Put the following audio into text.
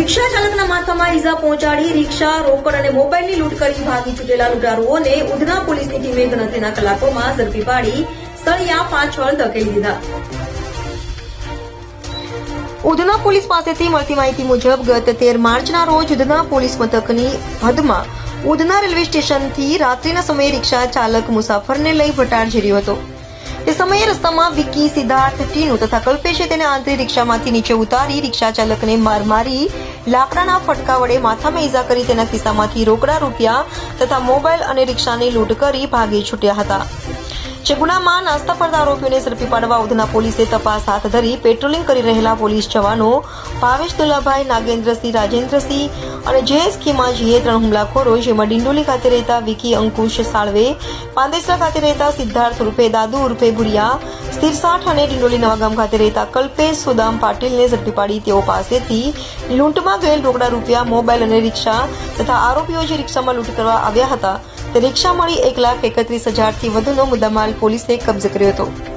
રિક્ષા ચાલકના માથામાં ઈજા પહોંચાડી રિક્ષા રોકડ અને મોબાઈલની લૂંટ કરી ભાગી છૂટેલા લૂંટારુઓને ઉધના પોલીસની ટીમે ગણતરીના કલાકોમાં ઝડપી પાડી સળિયા પાછળ ધકેલી દીધા। ઉધના પોલીસ પાસેથી મળતી માહિતી મુજબ ગત 13 માર્ચના રોજ ઉધના પોલીસ મથકની હદમાં ઉધના રેલવે સ્ટેશનથી રાત્રિના સમયે રિક્ષા ચાલક મુસાફરને લઈ ભટાર જઈ રહ્યો હતો। તે સમયે રસ્તામાં વિકી, સિદ્ધાર્થ, ટીનુ તથા કલ્પેશે તેને આંતરી રિક્ષામાંથી નીચે ઉતારી રિક્ષા ચાલકને માર મારી લાકડાના ફટકા વડે માથામાં ઈજા કરી તેના ખિસ્સામાંથી રોકડા રૂપિયા તથા મોબાઈલ અને રિક્ષાની લૂંટ કરી ભાગી છૂટ્યા હતા। જે ગુનામાં નાસ્તા ફરતા આરોપીઓને ઝડપી પાડવા ઉધના પોલીસે તપાસ હાથ ધરી પેટ્રોલિંગ કરી રહેલા પોલીસ જવાનો ભાવેશ દુલાભાઈ, નાગેન્દ્રસિંહ, રાજેન્દ્રસિંહ અને જયેશ ખીમાજીએ 3 હુમલાખોરો જેમાં ડિંડોલી ખાતે રહેતા વિકી અંકુશ સાળવે, પાંદેસરા ખાતે રહેતા સિદ્ધાર્થ ઉર્ફે દાદુ ઉર્ફે ભુડિયા, સિરસાઠ અને ડિંડોલી નવાગામ ખાતે રહેતા કલ્પેશ સુદામ પાટીલને ઝડપી પાડી તેઓ પાસેથી લૂંટમાં ગયેલ રોકડા રૂપિયા, મોબાઈલ અને રિક્ષા તથા આરોપીઓ જે રિક્ષામાં લૂંટ કરવા આવ્યા હતા તે રિક્ષા મળી 1,31,000 થી વધુનો મુદ્દામાલ પોલીસે કબજે કર્યો હતો।